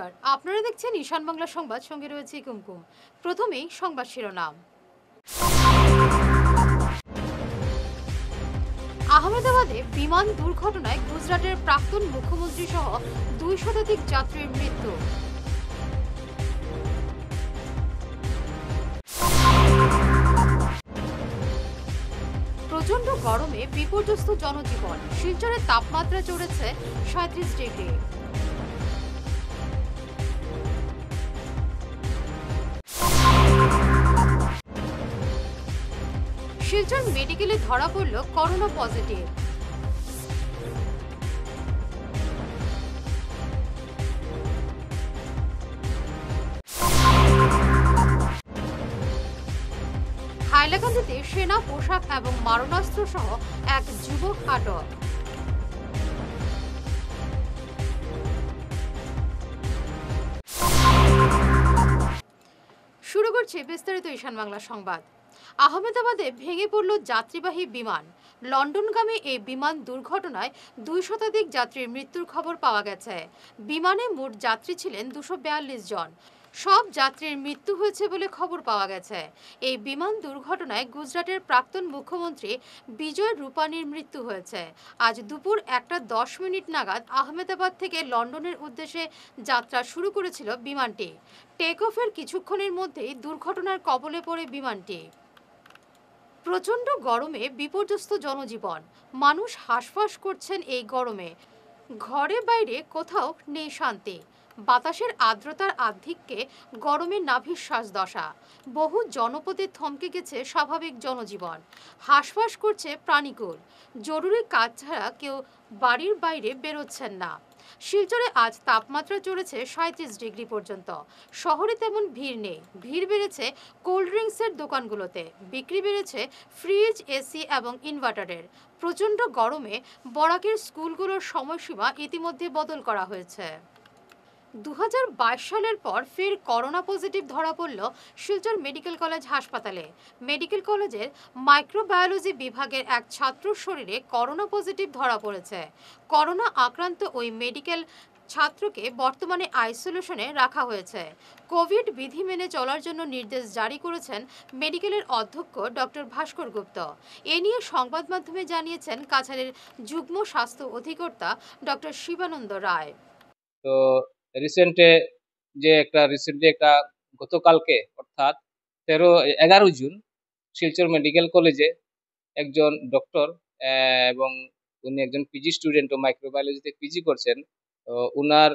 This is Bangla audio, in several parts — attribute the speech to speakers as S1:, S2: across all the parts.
S1: নমস্কার, আপনারা দেখছেন ঈশান বাংলা সংবাদ, সঙ্গে রয়েছে কুমকুম। প্রথমেই সংবাদ শিরোনাম। আহমেদাবাদে বিমান দুর্ঘটনায় গুজরাটের প্রাক্তন মুখ্যমন্ত্রী সহ 2 শতাধিক যাত্রীর মৃত্যু। প্রচণ্ড গরমে বিপর্যস্ত জনজীবন, শিলচরের তাপমাত্রা চড়েছে 37 ডিগ্রি। শিলচর মেডিকেলে ধরা পড়ল করোনা পজিটিভ। হাইলাকান্দিতে সেনা পোশাক এবং মারণাস্ত্র সহ এক যুবক আটক। শুরু করছে বিস্তারিত ঈশান বাংলা সংবাদ। আহমেদাবাদে ভেঙে পড়ল যাত্রীবাহী বিমান। লন্ডনগামী এই বিমান দুর্ঘটনায় 2 শতাধিক যাত্রীর মৃত্যুর খবর পাওয়া গেছে। বিমানে মোট যাত্রী ছিলেন 242 জন। সব যাত্রীর মৃত্যু হয়েছে বলে খবর পাওয়া গেছে। এই বিমান দুর্ঘটনায় গুজরাটের প্রাক্তন মুখ্যমন্ত্রী বিজয় রূপানির মৃত্যু হয়েছে। আজ দুপুর 1:10 নাগাদ আহমেদাবাদ থেকে লন্ডনের উদ্দেশ্যে যাত্রা শুরু করেছিল বিমানটি। টেক অফের কিছুক্ষণের মধ্যেই দুর্ঘটনার কবলে পড়ে বিমানটি। প্রচণ্ড গরমে বিপর্যস্ত জনজীবন, মানুষ হাঁসফাঁস করছেন এই গরমে। ঘরে বাইরে কোথাও নেই শান্তি। বাতাসের আর্দ্রতার আধিক্যে গরমে নাভিশ্বাস দশা। বহু জনপদে থমকে গেছে স্বাভাবিক জনজীবন। হাঁসফাঁস করছে প্রাণীকুল। জরুরি কাজ ছাড়া কেউ বাড়ির বাইরে বেরোচ্ছেন না। শিলচরে আজ তাপমাত্রা চড়েছে 37 ডিগ্রি পর্যন্ত। শহরে তেমন ভিড় নেই। ভিড় বেড়েছে কোল্ড ড্রিঙ্কসের দোকানগুলোতে। বিক্রি বেড়েছে ফ্রিজ, এসি এবং ইনভার্টারের। প্রচণ্ড গরমে বরাকের স্কুলগুলোর সময়সীমা ইতিমধ্যে বদল করা হয়েছে। 2022 সালের পর ফের করোনা পজিটিভ ধরা পড়ল শিলচর মেডিকেল কলেজ হাসপাতালে। মেডিকেল কলেজের মাইক্রোবায়োলজি বিভাগের এক ছাত্রর শরীরে করোনা পজিটিভ ধরা পড়েছে। করোনা আক্রান্ত ওই মেডিকেল ছাত্রকে বর্তমানে আইসোলেশনে রাখা হয়েছে। কোভিড বিধি মেনে চলার জন্য নির্দেশ জারি করেছেন মেডিকেলের অধ্যক্ষ ডক্টর ভাস্কর গুপ্ত। এ নিয়ে সংবাদ মাধ্যমে জানিয়েছেন কাছাড়ের যুগ্ম স্বাস্থ্য অধিকর্তা ডক্টর শিবানন্দ রায়।
S2: তো রিসেন্টলি একটা গতকালকে অর্থাৎ 11 জুন শিলচর মেডিকেল কলেজে একজন ডক্টর এবং উনি একজন পিজি স্টুডেন্ট ও মাইক্রোবায়োলজিতে পিজি করছেন। তো উনার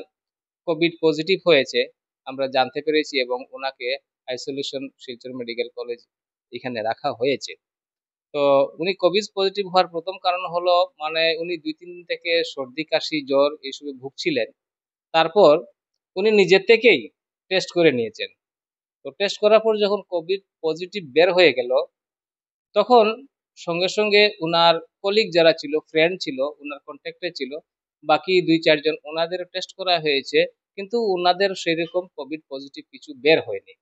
S2: কোভিড পজিটিভ হয়েছে আমরা জানতে পেরেছি এবং ওনাকে আইসোলেশন শিলচর মেডিকেল কলেজ এখানে রাখা হয়েছে। তো উনি কোভিড পজিটিভ হওয়ার প্রথম কারণ হলো উনি 2-3 দিন থেকে সর্দি, কাশি, জ্বর এসবে ভুগছিলেন। তারপর উনি নিজের থেকেই টেস্ট করে নিয়েছেন। তো টেস্ট করার পর যখন কোভিড পজিটিভ বের হয়ে গেল, তখন সঙ্গে সঙ্গে উনার কলিগ যারা ছিল, ফ্রেন্ড ছিল, উনার কন্ট্যাক্টে ছিল, বাকি 2-4 জন ওনাদের টেস্ট করা হয়েছে, কিন্তু ওনাদের সেরকম কোভিড পজিটিভ কিছু বের হয়নি।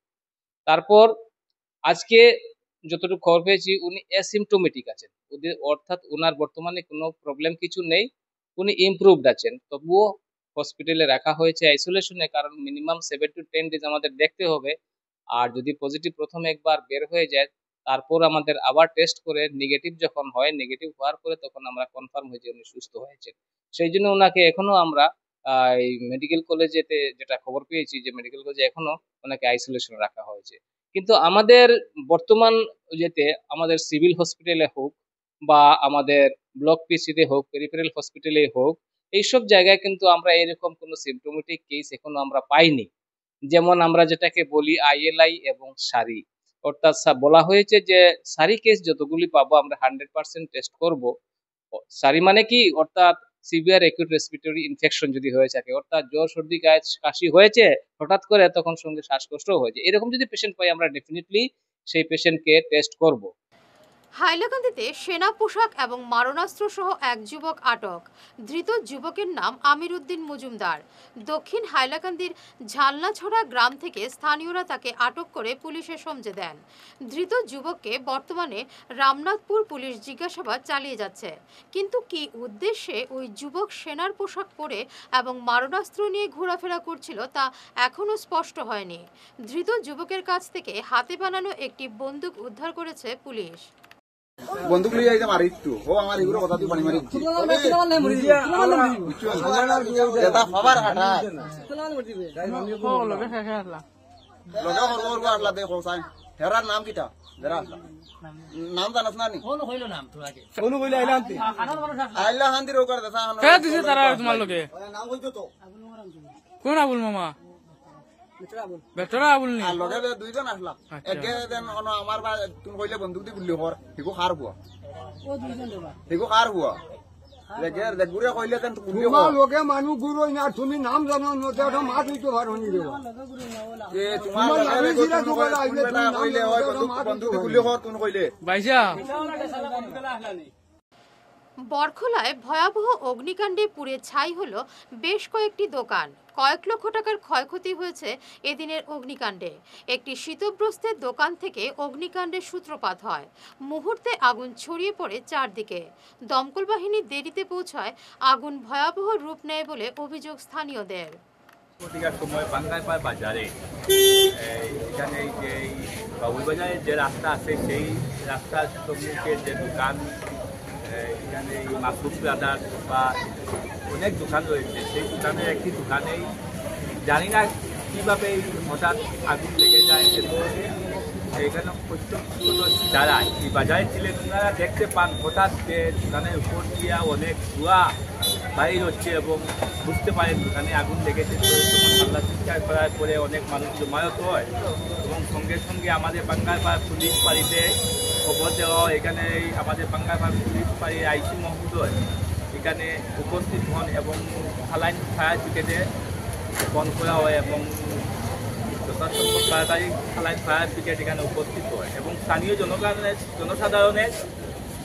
S2: তারপর আজকে যতটুকু খবর পেয়েছি উনি অ্যাসিম্পটোমেটিক আছেন, অর্থাৎ ওনার বর্তমানে কোনো প্রবলেম কিছু নেই, উনি ইমপ্রুভড আছেন। তবুও হসপিটালে রাখা হয়েছে আইসোলেশনে, কারণ মিনিমাম 7 to 10 ডেজ আমাদের দেখতে হবে। আর যদি পজিটিভ প্রথম একবার বের হয়ে যায়, তারপর আমাদের আবার টেস্ট করে নেগেটিভ যখন হয়, নেগেটিভ হওয়ার পরে তখন আমরা কনফার্ম হয়ে যে উনি সুস্থ হয়েছে। সেই জন্য ওনাকে এখনো আমরা এই মেডিকেল কলেজেতে যেটা খবর পেয়েছি যে মেডিকেল কলেজে এখনো ওনাকে আইসোলেশনে রাখা হয়েছে। কিন্তু আমাদের বর্তমান আমাদের সিভিল হসপিটালে হোক বা আমাদের ব্লক পিসিতে হোক, পেরিফেরাল হসপিটালে হোক, এইসব জায়গায় কিন্তু আমরা এরকম কোনো সিম্পটোমেটিক কেস এখনো আমরা পাইনি। যেমন আমরা যেটাকে বলি আইএলআই এবং সারি, অর্থাৎ বলা হয়েছে যে সারি কেস যতগুলি পাবো আমরা 100% টেস্ট করব। সারি মানে কি, অর্থাৎ সিভিয়ার অ্যাকিউট রেসপিরেটরি ইনফেকশন যদি হয়ে থাকে, অর্থাৎ জ্বর, সর্দি, কাশি হয়েছে হঠাৎ করে, তখন সঙ্গে শ্বাসকষ্ট হয়েছে, এরকম যদি পেশেন্ট পাই আমরা ডেফিনেটলি সেই পেশেন্টকে টেস্ট করব।
S1: হাইলাকান্দিতে সেনা পোশাক এবং মারণাস্ত্র সহ এক যুবক আটক। ধৃত যুবকের নাম আমির উদ্দিন মজুমদার। দক্ষিণ হাইলাকান্দির ঝালনাছড়া গ্রাম থেকে স্থানীয়রা তাকে আটক করে পুলিশে সমঝে দেন। ধৃত যুবককে বর্তমানে রামনাথপুর পুলিশ জিজ্ঞাসাবাদ চালিয়ে যাচ্ছে। কিন্তু কি উদ্দেশ্যে ওই যুবক সেনার পোশাক পরে এবং মারণাস্ত্র নিয়ে ঘোরাফেরা করছিল তা এখনও স্পষ্ট হয়নি। ধৃত যুবকের কাছ থেকে হাতে বানানো একটি বন্দুক উদ্ধার করেছে পুলিশ।
S3: বন্দুক লিয়ে আইতে মারি একটু ও আমার এগুলো কথা তুই পানি মারি এটা ফাবার হাঁটা লগা করবো আটলা দে খোসাই হেরার নাম কিটা হেরা নাম জানাস না নি কোন কইলে আইলা হান্দি রোকার দেখা
S4: কে দিছে তারা তোমার লগে
S3: নাম কইতো তো
S4: কোন আবুল মামা বেতরা আবুল নি
S3: আর লগে দুইজন আসলা একে দেন অন আমার বা তুমি কইলে বন্দুক দি গুলি কর হিকো খার বুয়া ও দুইজন দেবা হিকো খার বুয়া লেগে গুরে কইলে দেন গুলি কর তোমার লগে মানু গুরো না তুমি নাম জানো নতে ওটা মাছ হইতো ভার হনি দেবা এ তোমার লগে জিরা দুবার আইলে তুমি কইলে হয় বন্দুক দি গুলি কর তুমি কইলে
S4: ভাইসা
S1: বরখোলায় ভয়াবহ অগ্নিকাণ্ডে পুড়ে ছাই হলো বেশ কয়েকটি দোকান। কয়েক লক্ষ টাকার ক্ষয়ক্ষতি হয়েছে এদিনের অগ্নিকাণ্ডে। একটি শীতবস্ত্রের দোকান থেকে অগ্নিকাণ্ডের সূত্রপাত হয়। মুহূর্তে আগুন ছড়িয়ে পড়ে চারদিকে। দমকল বাহিনী দেরিতে পৌঁছায়। আগুন ভয়াবহ রূপ নেয় বলে অভিযোগ স্থানীয়দের।
S5: সময় বাঙ্গাইপাড় বাজারে এখানে যে বাবুলবাজারের যে রাস্তা আছে সেই রাস্তার সম্মুখে যে দোকান এখানে মাসুদ ব্রাদার বা অনেক দোকান রয়েছে, সেই দোকানের একটি দোকানেই জানি না কীভাবে হঠাৎ আগুন লেগে যায় এবং এখানে প্রত্যক্ষদর্শী যারা এই বাজারে ছিলেন ওনারা দেখতে পান হঠাৎ যে দোকানের উপর দিয়ে অনেক ধোঁয়া বাইর হচ্ছে এবং বুঝতে পারেন দোকানে আগুন লেগেছে। হাল্লা চিৎকার করার পরে অনেক মানুষ জমায়েত হয় এবং সঙ্গে সঙ্গে আমাদের বাঙ্গাইপাড় পুলিশ ফাঁড়িতে খবর দেওয়া। এখানে আমাদের বাঙ্গাইপাড় পুলিশ ফাঁড়ি আইসি মহোদয় এখানে উপস্থিত হন এবং সালাইন ফায়ার ব্রিগেডে ফোন করা হয় এবং যথাসম্ভব তাড়াতাড়ি সালাইন ফায়ার ব্রিগেড এখানে উপস্থিত হয় এবং স্থানীয় জনসাধারণের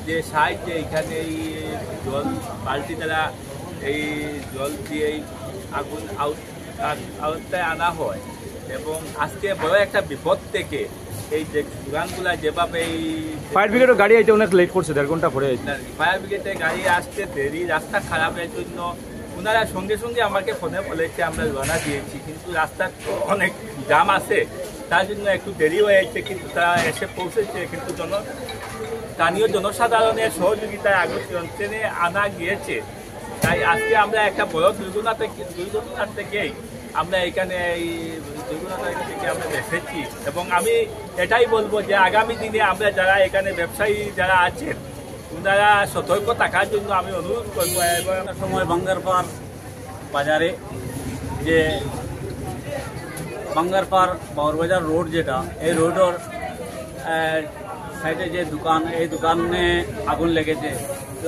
S5: যে সাহায্যে এখানে এই জল বালতি দ্বারা এই জল দিয়েই আগুন আওতায় আনা হয় এবং আজকে বড় একটা বিপদ থেকে এই যে দোকানগুলা যেভাবে এই
S6: ফায়ার ব্রিগেডের গাড়ি আইতে অনেক লেট করছে, 1.5 ঘন্টা পরে
S5: ফায়ার ব্রিগেডের গাড়ি আসতে দেরি, রাস্তা খারাপের জন্য ওনারা সঙ্গে সঙ্গে আমাকে ফোনে বলেছে আমরা রওনা দিয়েছি, কিন্তু রাস্তা অনেক জাম আছে তার জন্য একটু দেরি হয়েছে, কিন্তু তারা এসে পৌঁছেছে। কিন্তু স্থানীয় জনসাধারণের সহযোগিতায় আগুন নিয়ন্ত্রণে আনা গিয়েছে। তাই আজকে আমরা একটা বড় দুর্ঘটনার থেকেই আমরা এখানে এই দুর্ঘটনা থেকে আমরা এসেছি এবং আমি এটাই বলবো যে আগামী দিনে আমরা যারা এখানে ব্যবসায়ী যারা আছেন ওনারা সতর্ক থাকার জন্য আমি অনুরোধ করবো। এবং
S7: সময় বাঙ্গারপাড় বাজারে যে বাঙ্গারপাড় বাউরবাজার রোড যেটা, এই রোডের সাইডে যে দোকান, এই দোকানে আগুন লেগেছে।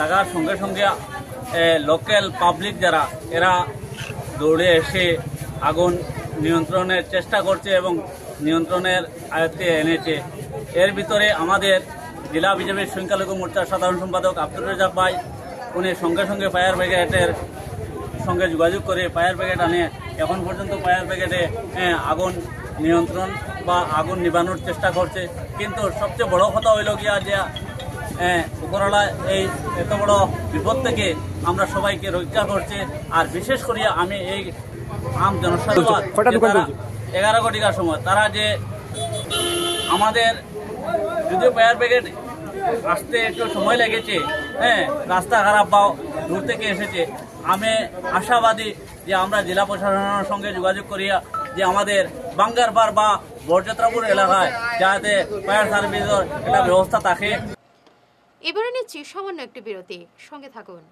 S7: লাগার সঙ্গে সঙ্গে লোকাল পাবলিক যারা এরা দৌড়ে এসে আগুন নিয়ন্ত্রণের চেষ্টা করছে এবং নিয়ন্ত্রণের আয়ত্তে এনেছে। এর ভিতরে আমাদের জেলা বিজেপির সংখ্যালঘু মোর্চার সাধারণ সম্পাদক আব্দুর রাজ্জাক ভাই উনি সঙ্গে সঙ্গে ফায়ার ব্রিগেডের সঙ্গে যোগাযোগ করে ফায়ার ব্রিগেড আনে। এখন পর্যন্ত ফায়ার ব্রিগেডে আগুন নিয়ন্ত্রণ বা আগুন নিবানোর চেষ্টা করছে। কিন্তু সবচেয়ে বড় কথা হইল গিয়া যে উপরওয়ালা এই এত বড় বিপদ থেকে আমরা সবাইকে রক্ষা করছে। আর বিশেষ করে আমি এই আম জনসাধারণ 11 ঘটিকার সময় তারা যে আমাদের যদিও ফায়ার ব্রিগেড আসতে একটু সময় লেগেছে, রাস্তা খারাপ বা দূর থেকে এসেছে, আমি আশাবাদী যে আমরা জেলা প্রশাসনের সঙ্গে যোগাযোগ করিয়া যে আমাদের বাঙ্গারপাড় বা বরযাত্রাপুর এলাকায় যাতে ফায়ার সার্ভিসের একটা ব্যবস্থা থাকে।
S1: এবারে নিচ্ছি সামান্য একটি বিরতি, সঙ্গে থাকুন।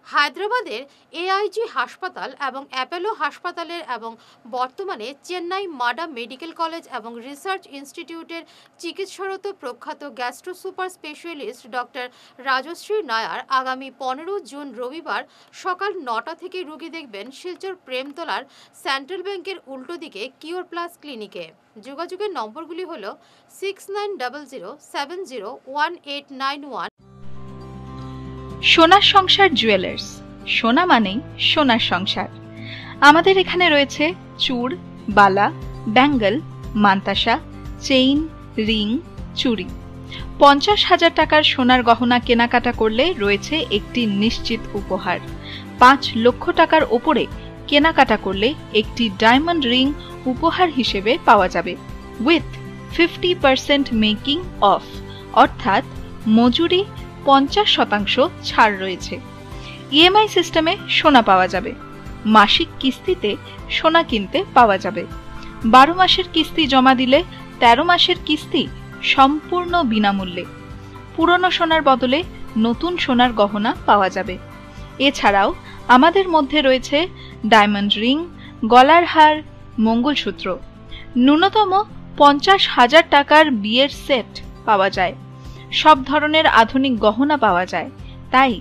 S1: হায়দ্রাবাদের এআইজি হাসপাতাল এবং অ্যাপোলো হাসপাতালের এবং বর্তমানে চেন্নাই মাডা মেডিকেল কলেজ এবং রিসার্চ ইনস্টিটিউটের চিকিৎসারত প্রখ্যাত gastro super specialist doctor Rajshree Nair আগামী 15 জুন রবিবার সকাল 9টা থেকে রোগী দেখবেন শিলচর প্রেমতলার সেন্ট্রাল ব্যাংকের উল্টো দিকে কিওর প্লাস ক্লিনিকে। যোগাযোগের নম্বরগুলি হল 6900701891।
S8: সোনার সংসার জুয়েলার্স, সোনা মানেই সোনার সংসার। আমাদের এখানে রয়েছে চূড়, বালা, ব্যাঙ্গল, মান্তাসা, চেইন, রিং, চুড়ি। 50,000 টাকার সোনার গহনা কেনাকাটা করলে রয়েছে একটি নিশ্চিত উপহার। 5 লক্ষ টাকার ওপরে কেনাকাটা করলে একটি ডায়মন্ড রিং উপহার হিসেবে পাওয়া যাবে উইথ 50% মেকিং অফ, অর্থাৎ মজুরি 50% ছাড় রয়েছে। ইএমআই সিস্টেমে সোনা পাওয়া যাবে। মাসিক কিস্তিতে সোনা কিনতে পাওয়া যাবে। 12 মাসের কিস্তি জমা দিলে 13 মাসের কিস্তি সম্পূর্ণ বিনামূল্যে। পুরনো সোনার বদলে নতুন সোনার গহনা পাওয়া যাবে। এছাড়াও আমাদের মধ্যে রয়েছে ডায়মন্ড রিং, গলার হার, মঙ্গলসূত্র। ন্যূনতম 50,000 টাকার বিয়ের সেট পাওয়া যায়। সব ধরনের আধুনিক গহনা পাওয়া যায়। তাই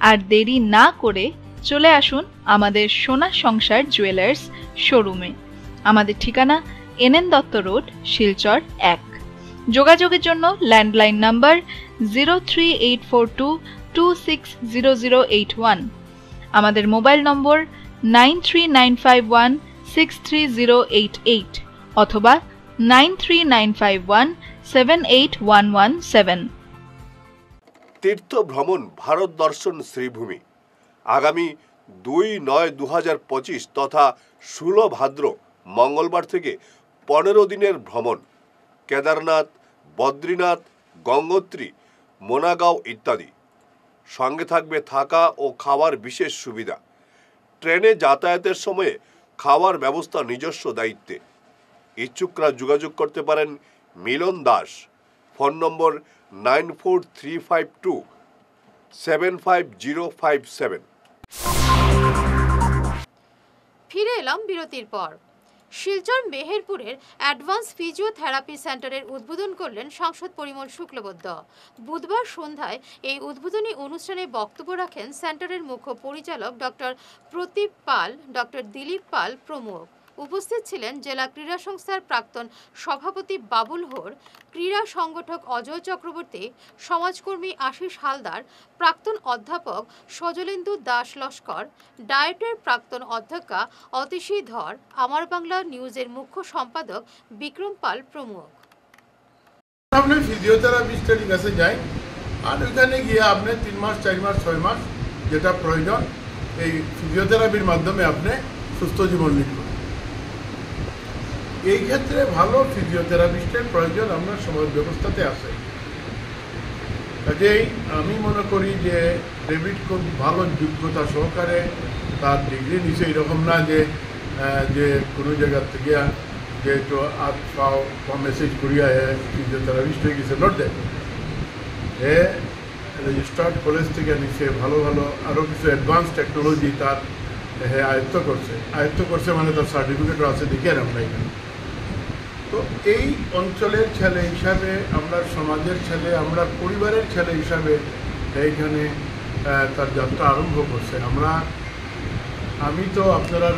S8: আর দেরি না করে চলে আসুন আমাদের সোনা সংসার জুয়েলার্স শোরুমে। আমাদের ঠিকানা এনএন দত্ত রোড, শিলচর 1। যোগাযোগের জন্য ল্যান্ডলাইন নাম্বার 03842260081, আমাদের মোবাইল নম্বর 9395163088 অথবা 9395178117।
S9: তীর্থ ভ্রমণ ভারত দর্শন শ্রীভূমি আগামী 2/9/2025 তথা 16 ভাদ্র মঙ্গলবার থেকে 15 দিনের ভ্রমণ। কেদারনাথ, বদ্রীনাথ, গঙ্গোত্রী, মোনাগাঁও ইত্যাদি। সঙ্গে থাকবে থাকা ও খাওয়ার বিশেষ সুবিধা। ট্রেনে যাতায়াতের সময়ে খাওয়ার ব্যবস্থা নিজস্ব দায়িত্বে। ইচ্ছুকরা যোগাযোগ করতে পারেন মিলন দাস, ফোন নম্বর 9435275057।
S1: ফিরে এলাম বিরতির পর। শিলচর মেহেরপুরের অ্যাডভান্স ফিজিওথেরাপি সেন্টারের উদ্বোধন করলেন সাংসদ পরিমল শুক্লবৈদ্য। বুধবার সন্ধ্যায় এই উদ্বোধনী অনুষ্ঠানে বক্তব্য রাখেন সেন্টারের মুখ্য পরিচালক ডক্টর প্রদীপ পাল, ডক্টর দিলীপ পাল প্রমুখ। উপস্থিত ছিলেন জেলা ক্রীড়া সংস্থার প্রাক্তন সভাপতি বাবুল হোর, ক্রীড়া সংগঠক অজয় চক্রবর্তী, সমাজকর্মী আশিস হালদার, প্রাক্তন অধ্যাপক সজলেন্দু দাস লস্কর, ডায়েটের প্রাক্তন অধ্যক্ষা অতিশী ধর, আমার বাংলা নিউজের মুখ্য সম্পাদক বিক্রম পাল প্রমুখ।
S10: আপনি ফিজিওথেরাপিস্টের কাছে যাই আর ওইখানে গিয়ে আপনি 3 মাস 4 মাস 6 মাস যেটা প্রয়োজন এই ফিজিওথেরাপির মাধ্যমে আপনি সুস্থ জীবন লিখবেন। এই ক্ষেত্রে ভালো ফিজিওথেরাপিস্টের প্রয়োজন আমরা সমাজ ব্যবস্থাতে আছে। কাজেই আমি মনে করি যে ডেভিড খুব ভালো যোগ্যতা সহকারে তার ডিগ্রি নিচে এরকম না যে কোনো জায়গার থেকে যে একটু আধ পাও বা মেসেজ করিয়া ফিজিওথেরাপিস্ট হয়ে গেছে নোট দেয়। এ রেজিস্টার্ড কলেজ থেকে নিচে ভালো ভালো আরও কিছু অ্যাডভান্স টেকনোলজি তার আয়ত্ত করছে মানে তার সার্টিফিকেটও আছে দেখিয়ে আমরা এখানে। তো এই অঞ্চলের ছেলে হিসাবে, আমরা সমাজের ছেলে, আমরা পরিবারের ছেলে হিসাবে এইখানে তার যাত্রা আরম্ভ করছে। আমি তো আপনারা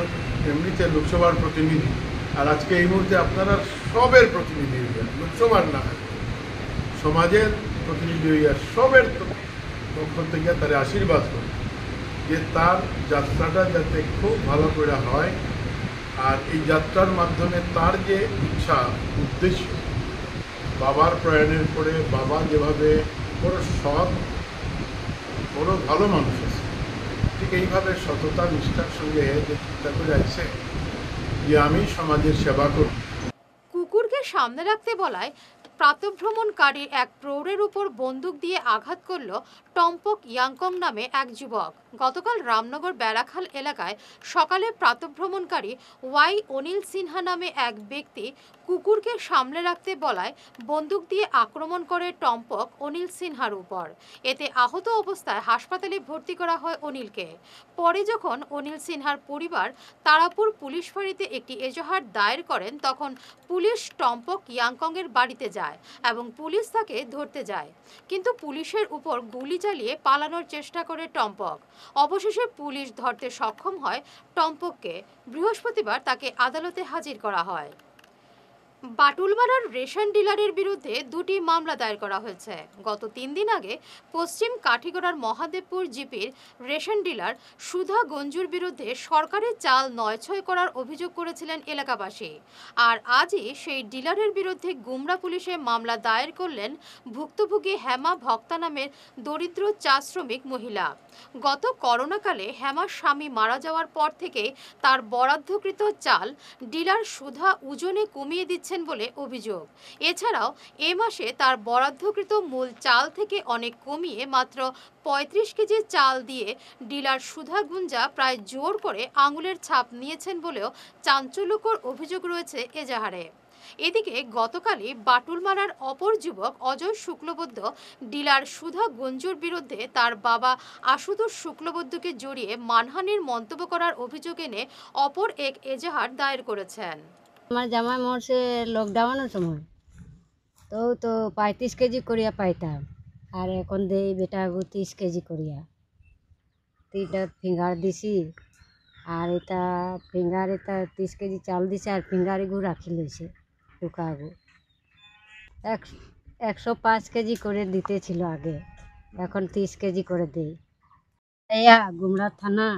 S10: এমনিতে লোকসভার প্রতিনিধি, আর আজকে এই মুহূর্তে আপনারা সবের প্রতিনিধি হইয়া, লোকসভার না সমাজের প্রতিনিধি হইয়া সবের পক্ষ থেকে তার আশীর্বাদ করি যে তার যাত্রাটা যাতে খুব ভালো করে হয়। আর এই যাত্রার মাধ্যমে তার যে ইচ্ছা, উদ্দেশ্য, বাবার প্রয়াণের পরে বাবা যেভাবে বড় সৎ, বড় ভালো মানুষ আছে, ঠিক এইভাবে সততা নিষ্ঠার সঙ্গে চিন্তা করে আসছে যে আমি সমাজের সেবা করব।
S1: কুকুরকে সামনে রাখতে বলায় প্রাতঃভ্রমণকারী এক প্রৌঢ়ের উপর বন্দুক দিয়ে আঘাত করল টম্পক ইয়াংকং নামে এক যুবক। গতকাল রামনগর বেড়াখাল এলাকায় সকালে প্রাতঃভ্রমণকারী ওয়াই অনিল সিনহা নামে এক ব্যক্তি কুকুরকে সামলে রাখতে বলায় বন্দুক দিয়ে আক্রমণ করে টম্পক অনিল সিনহার উপর। এতে আহত অবস্থায় হাসপাতালে ভর্তি করা হয় অনিলকে। পরে যখন অনিল সিনহার পরিবার তারাপুর পুলিশ ফাঁড়িতে একটি এজাহার দায়ের করেন, তখন পুলিশ টম্পক ইয়াংকংয়ের বাড়িতে যায় এবং পুলিশ তাকে ধরতে যায়, কিন্তু পুলিশের উপর গুলি চালিয়ে পালানোর চেষ্টা করে টম্পক। অবশেষে পুলিশ ধরতে সক্ষম হয় টম্পককে। বৃহস্পতিবার তাকে আদালতে হাজির করা হয়। বাটুলমারার রেশন ডিলারের বিরুদ্ধে দুটি মামলা দায়ের করা হয়েছে। গত 3 দিন আগে পশ্চিম কাঠিগড়ার মহাদেবপুর জিপির রেশন ডিলার সুধা গঞ্জুর বিরুদ্ধে সরকারি চাল নয়ছয় করার অভিযোগ করেছিলেন এলাকাবাসী। আর আজই সেই ডিলারের বিরুদ্ধে গুমরা পুলিশে মামলা দায়ের করলেন ভুক্তভোগী হেমা ভক্তা নামের দরিদ্র চা শ্রমিক মহিলা। গত করোনাকালে হেমার স্বামী মারা যাওয়ার পর থেকে তার বরাদ্দকৃত চাল ডিলার সুধা ওজনে কমিয়ে দিচ্ছে বলে অভিযোগ। এছাড়াও এ মাসে তার বরাদ্দকৃত মূল চাল থেকে অনেক কমিয়ে মাত্র 35 কেজি চাল দিয়ে ডিলার সুধা গুঞ্জা প্রায় জোর করে আঙুলের ছাপ নিয়েছেন বলেও চাঞ্চল্যকর অভিযোগ রয়েছে এজাহারে। এদিকে গতকালই বাটুলমারার অপর যুবক অজয় শুক্লবৈদ্য ডিলার সুধা গঞ্জুর বিরুদ্ধে তার বাবা আশুতোষ শুক্লবৈদ্যকে জড়িয়ে মানহানির মন্তব্য করার অভিযোগ এনে অপর এক এজাহার দায়ের করেছেন।
S11: আমার জামাই মরছে লকডাউনের সময়, তো 35 কেজি করিয়া পাইতাম, আর এখন দেই বেটা 30 কেজি করিয়া। 3টা ফিঙ্গার দিছি, আর এটা 30 কেজি চাল দিছে, আর ফিঙ্গার এগু রাখি লইছে টুকাগু। 105 কেজি করে দিতেছিল আগে, এখন 30 কেজি করে দেই। এয়া গুমরা থানা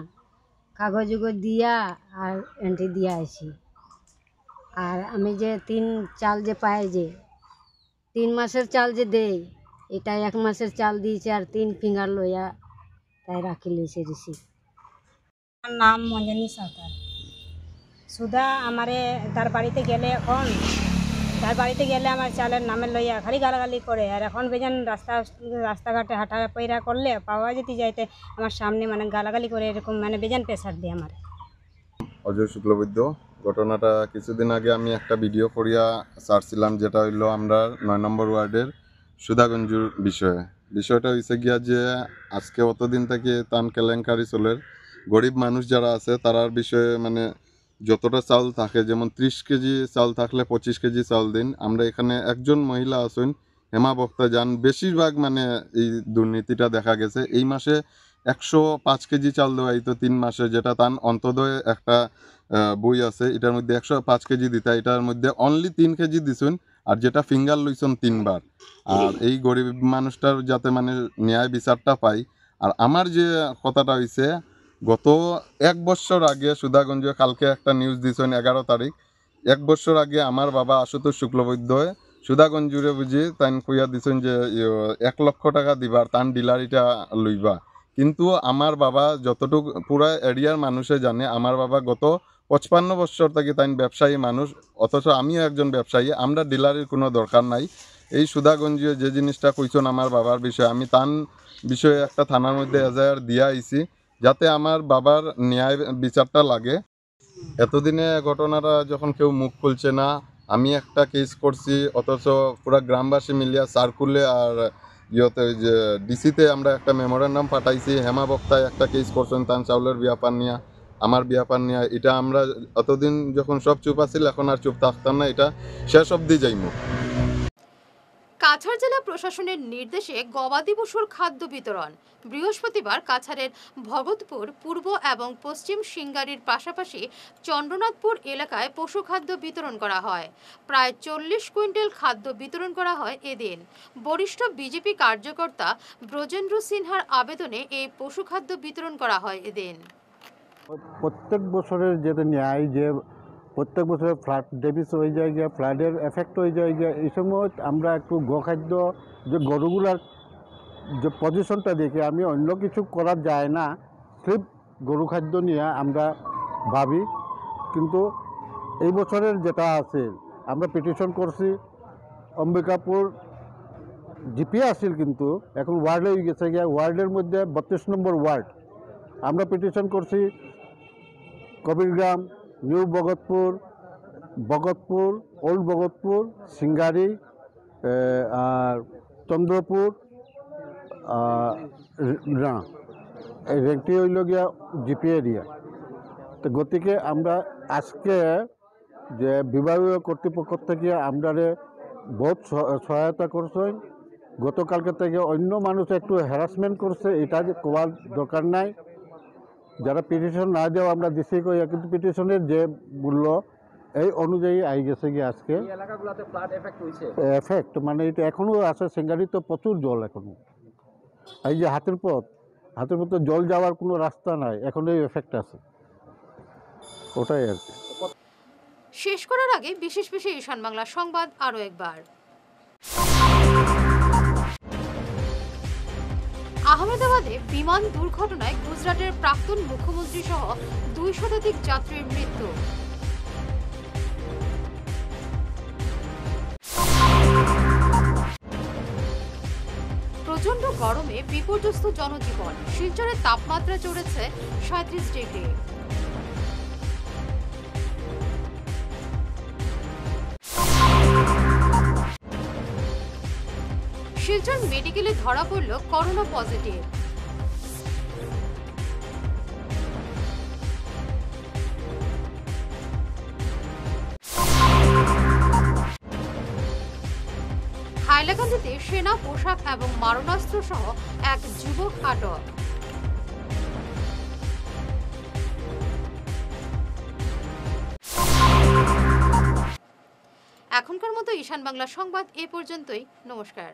S11: কাগজ দিয়া আর এন্ট্রি দিয়া আইছি। আর আমি যে 3 চাল যে পাই, যে 3 মাসের চাল যে দেই, এটা 1 মাসের চাল দিয়েছে, আর 3 ফিঙ্গার লইয়া তাই রাখি লইছে রিসিপ্ট।
S12: আমার নাম মঞ্জনী সরকার। সুধা আমারে তার বাড়িতে গেলে, এখন তার বাড়িতে গেলে আমার চালের নামে লইয়া খালি গালাগালি করে। আর এখন বেজান রাস্তাঘাটে হাঁটা পয়রা করলে পাওয়া যেতে যাইতে আমার সামনে মানে গালাগালি করে, এরকম মানে বেজান প্রেসার দিয়ে আমার।
S13: অজয় শুক্লবৈদ্য। ঘটনাটা কিছুদিন আগে আমি একটা ভিডিও করিয়া ছাড়ছিলাম, যেটা হইলো আমরা 9 নম্বর ওয়ার্ডের সুধাগঞ্জুর বিষয়টা হয়েছে গিয়া যে আজকে অতদিন থেকে তান কেলেঙ্কারি চলের গরিব মানুষ যারা আছে তারার বিষয়ে মানে যতটা চাল থাকে, যেমন 30 কেজি চাল থাকলে 25 কেজি চাল দিন। আমরা এখানে একজন মহিলা আছেন হেমা ভক্তা যান, বেশিরভাগ মানে এই দুর্নীতিটা দেখা গেছে। এই মাসে 105 কেজি চাল দেওয়া হইতো 3 মাসে, যেটা তান অন্তদয় একটা বই আছে, এটার মধ্যে 105 কেজি দিতা, এটার মধ্যে অনলি 3 কেজি দিছেন, আর যেটা ফিঙ্গার লইছেন 3 বার। আর এই গরিব মানুষটার যাতে মানে ন্যায় বিচারটা পাই। আর আমার যে কথাটা হইছে, গত 1 বছর আগে সুধাগঞ্জ কালকে একটা নিউজ দিছেন 11 তারিখ, 1 বছর আগে আমার বাবা আশুতোষ শুক্লবৈদ্য সুধাগঞ্জুরে বুঝি তাই কইয়া দিছেন যে 1 লক্ষ টাকা দিবার, তান ডিলারিটা লইবা। কিন্তু আমার বাবা যতটুকু পুরা এরিয়ার মানুষে জানে, আমার বাবা গত 55 বছর থেকে তাই ব্যবসায়ী মানুষ, অথচ আমিও একজন ব্যবসায়ী, আমরা ডিলারির কোনো দরকার নাই। এই সুধাগঞ্জীয় যে জিনিসটা কইছেন আমার বাবার বিষয়ে, আমি তান বিষয়ে একটা থানার মধ্যে এজাহার দিয়া আইছি, যাতে আমার বাবার ন্যায় বিচারটা লাগে। এতদিনে ঘটনাটা যখন কেউ মুখ খুলছে না, আমি একটা কেস করছি, অথচ পুরা গ্রামবাসী মিলিয়া সার্কুলে আর ইয়তে যে ডিসিতে আমরা একটা মেমোরেন্ডাম পাঠাইছি। হেমা ভক্তায় একটা কেস করছেন তান চাউলের ব্যাপার নিয়ে, আমার ব্যাপার নিয়ে। এটা আমরা অতদিন যখন সব চুপ আছিল, এখন আর চুপ থাকতাম না, এটা শেষ অবধি যাইমু।
S1: কাছাড় জেলা প্রশাসনের নির্দেশে গবাদি পশুর খাদ্য বিতরণ। বৃহস্পতিবার কাছাড়ের ভগতপুর, পূর্ব এবং পশ্চিম সিঙ্গারির পাশাপাশি চন্দ্রনাথপুর এলাকায় পশু খাদ্য বিতরণ করা হয়। প্রায় 40 কুইন্টাল খাদ্য বিতরণ করা হয় এদিন। বরিষ্ঠ বিজেপি কার্যকর্তা ব্রজেন্দ্র সিনহার আবেদনে এই পশু খাদ্য বিতরণ করা হয় এদিন।
S14: প্রত্যেক বছরের যে ন্যায়, যে প্রত্যেক বছরে ফ্লাড ডেভিস হয়ে যায় গিয়া, ফ্লাডের এফেক্ট হয়ে যায় গিয়া, এই সময় আমরা একটু গোখাদ্য যে গরুগুলার যে পজিশনটা দেখে আমি অন্য কিছু করা যায় না, সির্ফ গরু খাদ্য নিয়ে আমরা ভাবি। কিন্তু এই বছরের যেটা আছে, আমরা পিটিশন করছি অম্বিকাপুর জিপি আসছিল, কিন্তু এখন ওয়ার্ড হয়ে গেছে গিয়া। ওয়ার্ডের মধ্যে 32 নম্বর ওয়ার্ড আমরা পিটিশন করছি। কবিরগ্রাম, নিউ ভগতপুর, ভগতপুর, ওল্ড ভগতপুর, সিঙ্গারি আর চন্দ্রপুর না, এই রেকটি হইল গিয়া জিপি এরিয়া। তো গতিকে আমরা আজকে যে বিভাগীয় কর্তৃপক্ষ থেকে আমরা বহুত সহায়তা করছেন। গতকালকে থেকে অন্য মানুষ একটু হ্যারাসমেন্ট করছে, এটা যে কোয়ার দরকার নাই। যারা পিটিশন না দেওয়া আমরা দিছি কই, কিন্তু পিটিশনের যে মূল্য এই অনুযায়ী আই গেছে গিয়ে আজকে এফেক্ট, মানে এটা এখনো আছে। সিঙ্গারি তো প্রচুর জল এখনো। এই যে হাতের পথে জল যাওয়ার কোনো রাস্তা নাই, এখন এই এফেক্ট আছে, ওটাই আর কি।
S1: শেষ করার আগে বিশেষ ঈশান বাংলা সংবাদ আরো একবার। আহমেদাবাদে বিমান দুর্ঘটনায় গুজরাটের প্রাক্তন মুখ্যমন্ত্রী সহ 2 শতাধিক যাত্রীর মৃত্যু। প্রচন্ড গরমে বিপর্যস্ত জনজীবন, শিলচরের তাপমাত্রা চড়েছে 37 ডিগ্রি। শিলচর মেডিকেলে ধরা পড়ল করোনা পজিটিভ। হাইলাকান্দিতে সেনা পোশাক এবং মারণাস্ত্র সহ এক যুবক আটক। এখনকার মতো ঈশান বাংলা সংবাদ এ পর্যন্তই। নমস্কার।